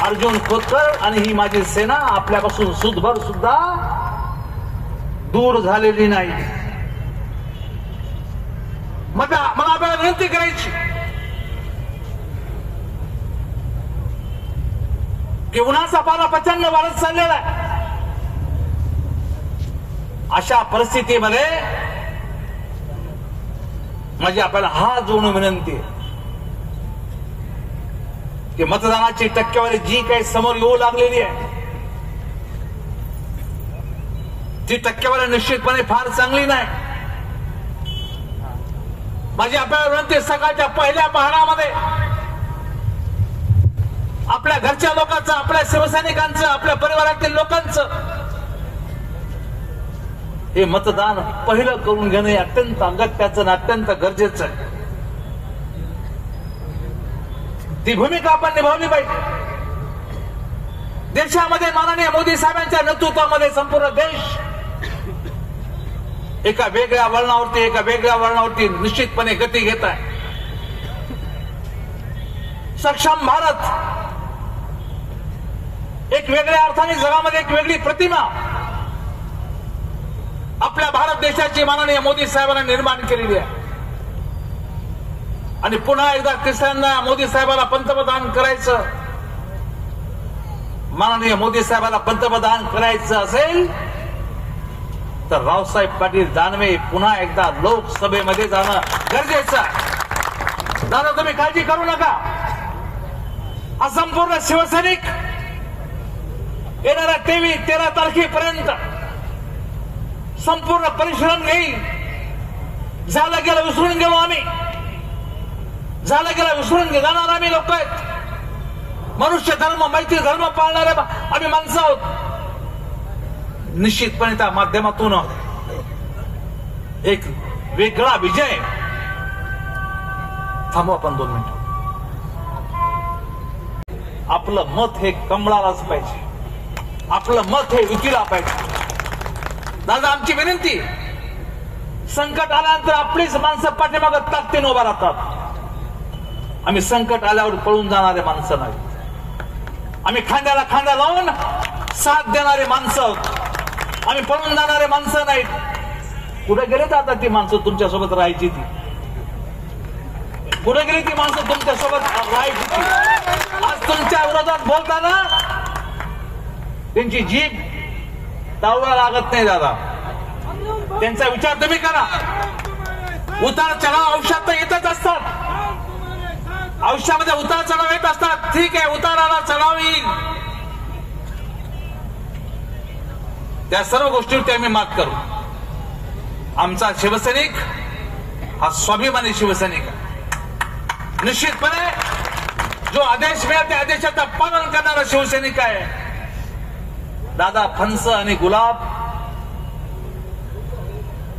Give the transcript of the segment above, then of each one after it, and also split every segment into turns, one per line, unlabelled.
अर्जुन खोतकर आणि ही माझी सेना आपल्यापासून सुदभर सुद्धा दूर झालेली नाही. मला आपल्याला विनंती करायची की उन्हाचा पारा प्रचंड वाढत चाललेला आहे. अशा परिस्थितीमध्ये माझी आपल्याला हात जोडून विनंती आहे की मतदानाची टक्केवारी जी काही समोर येऊ लागलेली आहे ती टक्केवारी निश्चितपणे फार चांगली नाही. माझी आपल्याला विनंती, सकाळच्या पहिल्या पहारामध्ये आपल्या घरच्या लोकांचं, आपल्या शिवसैनिकांचं, आपल्या परिवारातील लोकांचं हे मतदान पहिलं करून घेणे अत्यंत अगत्याचं, अत्यंत गरजेचं आहे. ती भूमिका आपण निभावली पाहिजे. देशामध्ये माननीय मोदी साहेबांच्या नेतृत्वामध्ये संपूर्ण देश एका वेगळ्या वळणावरती निश्चितपणे गती घेत आहे. सक्षम भारत, एक वेगळ्या अर्थाने जगामध्ये एक वेगळी प्रतिमा आपल्या भारत देशाची माननीय मोदी साहेबांनी निर्माण केलेली आहे. आणि पुन्हा एकदा तिसऱ्यांदा मोदी साहेबांना पंतप्रधान करायचं, माननीय मोदी साहेबांना पंतप्रधान करायचं असेल तर रावसाहेब पाटील दानवे पुन्हा एकदा लोकसभेमध्ये जाणं गरजेचं आहे. दादा, तुम्ही काळजी करू नका. हा संपूर्ण शिवसैनिक येणाऱ्या 13 तारखेपर्यंत संपूर्ण परिश्रम घेईल. झालं गेलं विसरून गेलो आम्ही, झालं गेलं विसरून जाणार आम्ही लोक आहेत. मनुष्य धर्म, मैत्री धर्म पाळणारे आम्ही माणसं आहोत. निश्चितपणे त्या माध्यमातून एक वेगळा विजय. थांबू आपण 2 मिनिट. आपलं मत हे कमळालाच पाहिजे, आपलं मत हे युतीला पाहिजे. दादा, आमची विनंती, संकट आल्यानंतर आपलीच माणसं पाठीमागं ताकदीने उभा राहतात. आम्ही संकट आल्यावर पळून जाणारे माणसं नाही. आम्ही खांद्याला खांदा लावून साथ देणारे माणसं, आम्ही पळून जाणारे माणसं नाहीत. कुठे गेले तर आता ती माणसं तुमच्यासोबत राहायची, ती कुठे गेली ती माणसं तुमच्यासोबत राहायची ती. आज तुमच्या विरोधात बोलताना त्यांची जीभ तावडा लागत नाही. दादा, त्यांचा विचार तुम्ही करा. उतार चढाव आयुष्यात येतच असतात, आयुष्यामध्ये उतार चढाव येत असतात. ठीक आहे, उताराला चढाव येईल, त्या सर्व गोष्टीवरती आम्ही मात करू. आमचा शिवसैनिक हा स्वाभिमानी शिवसैनिक आहे. निश्चितपणे जो आदेश मिळेल त्या आदेशाचं पालन करणारा शिवसैनिक आहे. दादा, फणस आणि गुलाब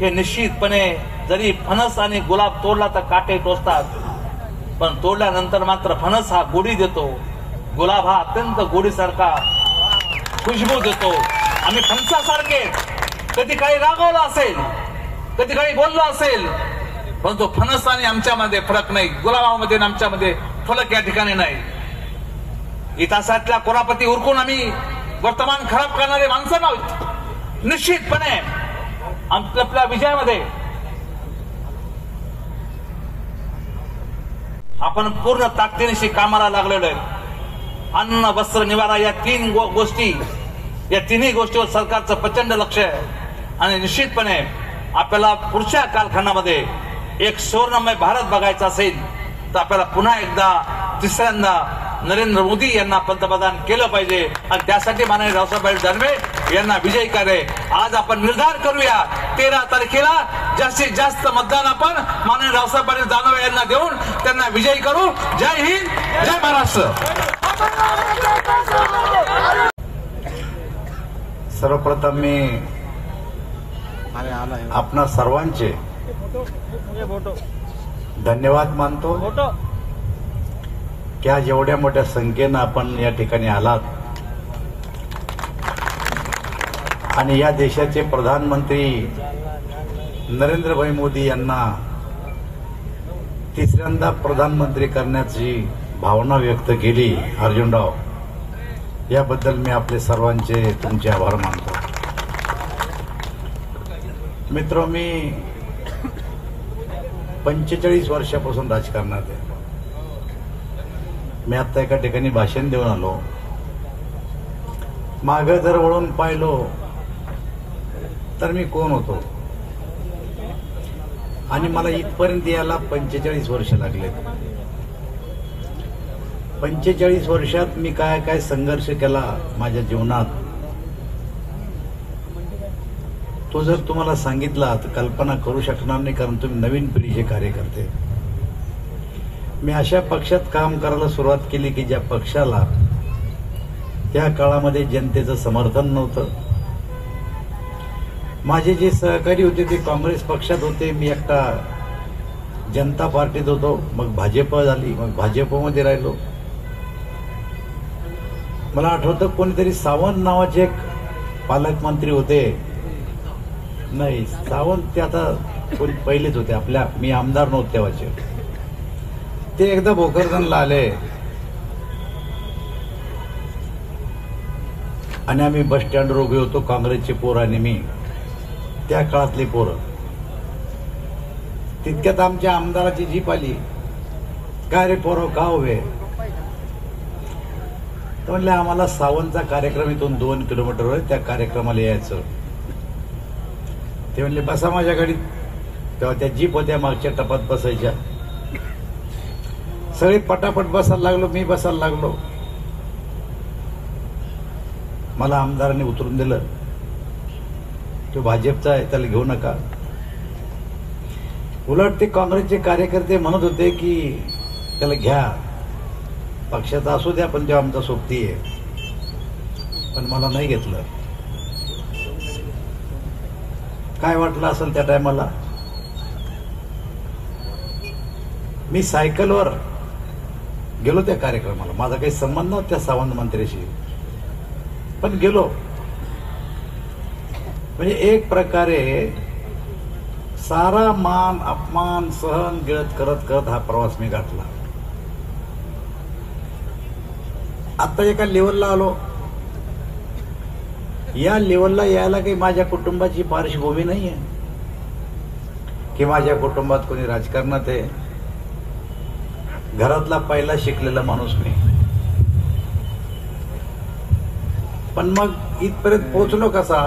हे निश्चितपणे, जरी फणस आणि गुलाब तोडला तर काटे टोचतात, पण तोडल्यानंतर मात्र फणस हा गोडी देतो, गुलाब हा अत्यंत गोडीसारखा खुशबू देतो. आम्ही फणसासारखे कधी काही रागवलं असेल, कधी काही बोललो असेल, परंतु फणस आणि आमच्यामध्ये फरक नाही, गुलाबामध्ये आमच्यामध्ये फरक या ठिकाणी नाही. इतिहासातल्या कोरापती उरकून आम्ही वर्तमान खराब करणारे माणसं नाहीत. निश्चितपणे आपल्या विजयामध्ये आपण पूर्ण ताकदीनिशी कामाला लागलेलो आहे. अन्न, वस्त्र, निवारा या 3 गोष्टी, या 3ही गोष्टीवर सरकारचं प्रचंड लक्ष आहे. आणि निश्चितपणे आपल्याला पुढच्या कालखंडामध्ये एक स्वर्णमय भारत बघायचा असेल तर आपल्याला पुन्हा एकदा तिसऱ्यांदा नरेंद्र मोदी यांना पंतप्रधान केलं पाहिजे. आणि त्यासाठी माननीय रावसाहेब दानवे यांना विजयी करे. आज आपण निर्धार करूया, 13 तारखेला जास्तीत जास्त मतदान आपण माननीय रावसाहेब दानवे यांना देऊन त्यांना विजयी करू. जय हिंद, जय महाराष्ट्र.
सर्वप्रथम मी आपणा सर्वांचे धन्यवाद मानतो की आज एवढ्या मोठ्या संख्येनं आपण या ठिकाणी आलात आणि या देशाचे प्रधानमंत्री नरेंद्रभाई मोदी यांना तिसऱ्यांदा प्रधानमंत्री करण्याची भावना व्यक्त केली. अर्जुनराव, याबद्दल मी आपले सर्वांचे तुमचे आभार मानतो. मित्र, मी 45 वर्षापासून राजकारणात आहे. मी आता एका ठिकाणी भाषण देऊन आलो. मागं जर वळून पाहिलो तर मी कोण होतो आणि मला इथपर्यंत यायला 45 वर्ष लागलेत. 45 वर्षात मी काय काय संघर्ष केला माझ्या जीवनात, तो जर तुम्हाला सांगितला तर कल्पना करू शकणार नाही, कारण तुम्ही नवीन पिढीचे कार्यकर्ते. मी अशा पक्षात काम करायला सुरुवात केली की ज्या पक्षाला त्या काळामध्ये जनतेचं समर्थन नव्हतं. माझे जे सहकारी होते ते काँग्रेस पक्षात होते, मी एकटा जनता पार्टीत होतो. मग भाजप झाली, मग भाजपमध्ये राहिलो. मला आठवतं कोणीतरी सावंत नावाचे एक पालकमंत्री होते. नाही, सावंत ते आता कोणी पहिलेच होते आपल्या, मी आमदार नव्हते तेव्हाचे. ते एकदा भोकरदनला आले आणि आम्ही बस स्टँडवर उभे होतो, काँग्रेसचे पोर आणि मी, त्या काळातले पोरं. तितक्यात आमच्या आमदाराची जीप आली. काय रे पोरं, का उभे? तर म्हणले आम्हाला सावंतचा कार्यक्रम इथून 2 किलोमीटरवर, त्या कार्यक्रमाला यायचं. ते म्हणले बसा माझ्या गाडीत. तेव्हा त्या जीप होत्या मागच्या टपात बसायच्या. सगळे पटापट बसायला लागलो, मी बसायला लागलो. मला आमदारांनी उतरून दिलं. तो भाजपचा आहे, त्याला घेऊ नका. उलट ते काँग्रेसचे कार्यकर्ते म्हणत होते की त्याला घ्या, पक्षाचा असू द्या, पण तो आमचा सोबती आहे. पण मला नाही घेतलं. काय वाटलं असेल त्या टायमाला? मी सायकलवर गेलो त्या कार्यक्रमाला. माझा काही संबंध नव्हता त्या सावंत मंत्र्याशी, पण गेलो. म्हणजे एक प्रकारे सारा मान अपमान सहन करत करत हा प्रवास मी गाठला. आता एका लेवलला आलो. या लेवलला यायला काही माझ्या कुटुंबाची पार्श्वभूमी नाहीये की माझ्या कुटुंबात कोणी राजकारणात आहे. घरातला पहिला शिकलेला माणूस मी. पण मग इथपर्यंत पोहोचलो कसा?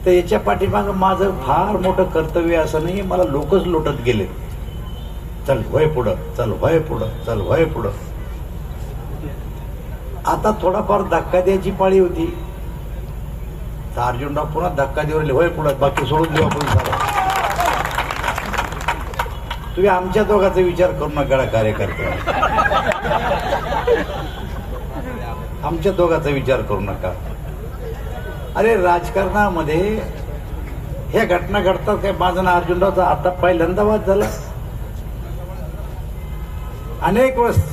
तर याच्या पाठीमाग माझं फार मोठं कर्तव्य असं नाही. मला लोकच लोटत गेले, चल वय पुढं, चल वय पुढं, चल वय पुढं. आता थोडाफार धक्का द्यायची पाळी होती. तर अर्जुनराव पुन्हा धक्का देऊन वय पुढं, बाकी सोडून देऊ आपण सारा. तुम्ही आमच्या दोघांचा विचार करू नका कार्यकर्ते, आमच्या दोघांचा विचार करू नका. अरे राजकारणामध्ये ह्या घटना घडतात काय? माझं ना अर्जुनरावचा आता पहिल्यांदा वाद झाला. अनेक वेळेस.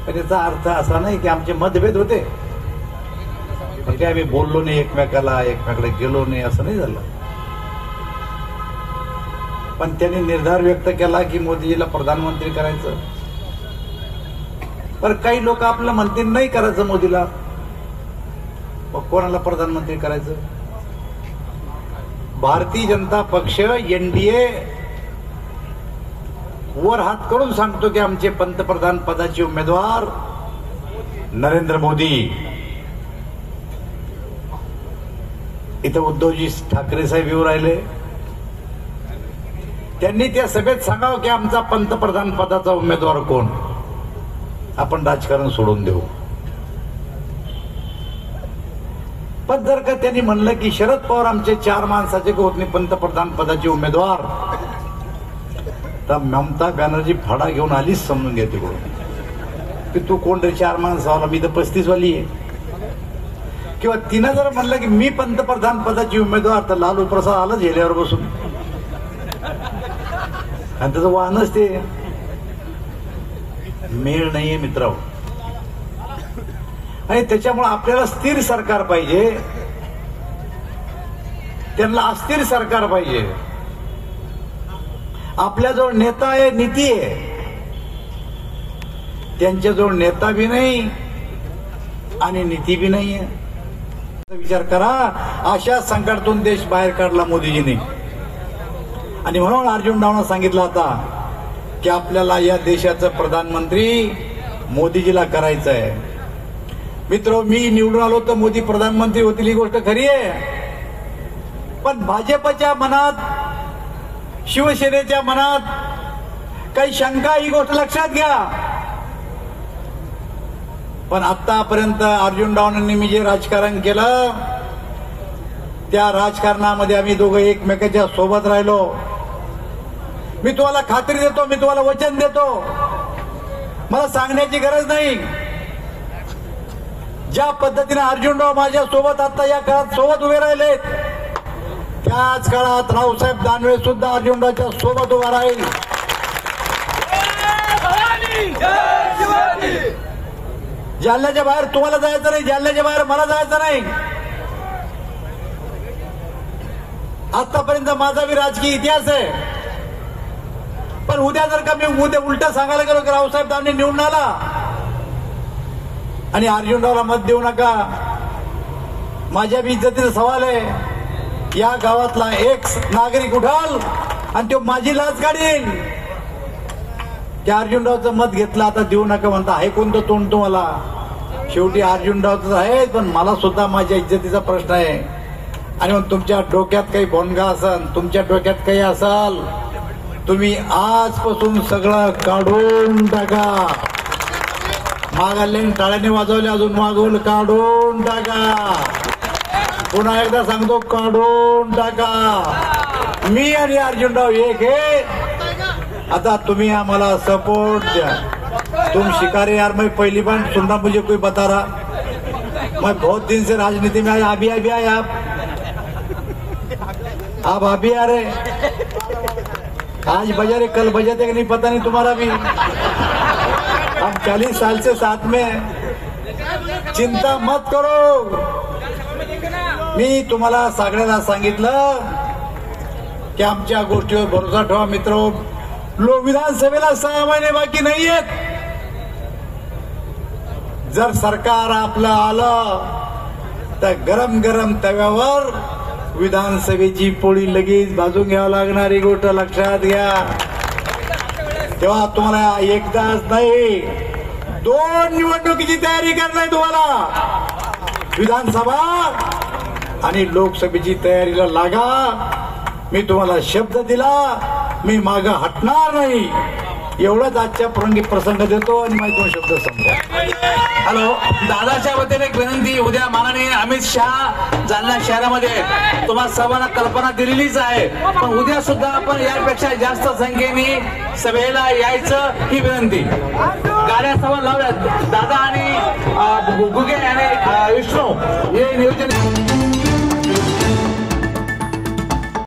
पण याचा अर्थ असा नाही की आमचे मतभेद होते, पण काय आम्ही बोललो नाही एकमेकाला, एकमेकाला गेलो नाही, असं नाही झालं. पण त्यांनी निर्धार व्यक्त केला की मोदीजीला प्रधानमंत्री करायचं. पण काही लोक आपलं म्हणतील नाही करायचं मोदीला, मग कोणाला प्रधानमंत्री करायचं? भारतीय जनता पक्ष एनडीए वर हात करून सांगतो की आमचे पंतप्रधान पदाचे उमेदवार नरेंद्र मोदी. इथं उद्धवजी ठाकरे साहेब येऊ राहिले. त्यांनी त्या सभेत सांगावं की आमचा पंतप्रधान पदाचा उमेदवार कोण. आपण राजकारण सोडून देऊ. पण जर का त्यांनी म्हणलं की शरद पवार आमचे 4 माणसाचे होत नाही पंतप्रधान पदाचे उमेदवार, तर ममता बॅनर्जी फाडा घेऊन आलीच समजून घ्या तिकडून की तू कोण रे 4 माणसावाला, मी तर 35 वाली आहे. किंवा तिनं जर म्हणलं की मी पंतप्रधान पदाची उमेदवार, तर लालू प्रसाद आलं झेल्यावर बसून, आणि त्याचं वाहनच ते. मेळ नाहीये मित्र. आणि त्याच्यामुळे आपल्याला स्थिर सरकार पाहिजे, त्यांना अस्थिर सरकार पाहिजे. आपल्याजवळ नेता आहे, नीती आहे. त्यांच्याजवळ नेता बी नाही आणि नीती बी नाही आहे. विचार करा, अशा संकटातून देश बाहेर काढला मोदीजीने. आणि म्हणून अर्जुन डावना सांगितलं आता की आपल्याला या देशाचं प्रधानमंत्री मोदीजीला करायचं आहे. मित्र, मी निवडून आलो तर मोदी प्रधानमंत्री होतील ही गोष्ट खरी आहे, पण भाजपच्या मनात, शिवसेनेच्या मनात काही शंका, ही गोष्ट लक्षात घ्या. पण आतापर्यंत अर्जुन डावनांनी मी जे राजकारण केलं त्या राजकारणामध्ये आम्ही दोघं एकमेकाच्या सोबत राहिलो. मी तुम्हाला खात्री देतो, मी तुम्हाला वचन देतो, मला सांगण्याची गरज नाही. ज्या पद्धतीने अर्जुनराव माझ्या सोबत आता या काळात सोबत उभे राहिलेत, त्याच काळात रावसाहेब दानवे सुद्धा अर्जुनरावच्या सोबत उभा राहील. जालन्याच्या बाहेर तुम्हाला जायचं नाही, जालन्याच्या बाहेर मला जायचं नाही. आतापर्यंत माझा बी राजकीय इतिहास आहे, पण उद्या जर का मी उलट सांगायला गेलो की रावसाहेब दानवे निवडून आला आणि अर्जुनरावला मत देऊ नका, माझ्या बी इज्जतीचा सवाल आहे. या गावातला एक नागरिक उठाल आणि तो माझी लाच काढील. त्या अर्जुनरावचं मत घेतलं, आता देऊ नका म्हणता, आहे कोणतं तोंड तुम्हाला? शेवटी अर्जुनरावच आहे, पण मला सुद्धा माझ्या इज्जतीचा प्रश्न आहे. आणि मग तुमच्या डोक्यात काही भोंगा असाल, तुमच्या डोक्यात काही असाल, तुम्ही आजपासून सगळं काढून टाका. मागाले टाळ्याने वाजवले, अजून मागवलं, काढून टाका. पुन्हा एकदा सांगतो, काढून टाका. मी आणि अर्जुनराव एक आहे. आता तुम्ही आम्हाला सपोर्ट द्या. तुम शिकारे यार, मैं पहली बार सुन रहा, मुझे कोई बता रहा. मैं बहुत दिन से राजनीति में आया, अभी अभी आया. आप अभी आ रहे, आज बजा रहे, कल बजाते कि नहीं पता नहीं तुम्हारा भी. हम 40 साल से साथ में, चिंता मत करो. मी तुम्हाला सगळ्यांना सांगितलं की आमच्या गोष्टीवर भरोसा ठेवा. मित्र, विधानसभेला 6 महिने बाकी नाहीयेत. जर सरकार आपलं आलं तर गरम गरम तव्यावर विधानसभेची पोळी लगेच भाजून घ्यावं लागणार, ही गोष्ट लक्षात घ्या. तेव्हा तुम्हाला एकदाच नाही, 2 निवडणुकीची तयारी करणार तुम्हाला. विधानसभा आणि लोकसभेची तयारीला लागा. मी तुम्हाला शब्द दिला, मी मागे हटणार नाही. एवढंच आजच्या प्रसंग देतो आणि माझे 2 शब्द संपतो.
हॅलो, दादाच्या वतीने एक विनंती. उद्या माननीय अमित शहा जालना शहरामध्ये तुम्हाला सर्वांना कल्पना दिलेलीच आहे, पण उद्या सुद्धा आपण यापेक्षा जास्त संख्येने सभेला यायचं ही विनंती. गाड्या सर्व लावल्यात. दादा आणि गुगे आणि विष्णू हे नियोजन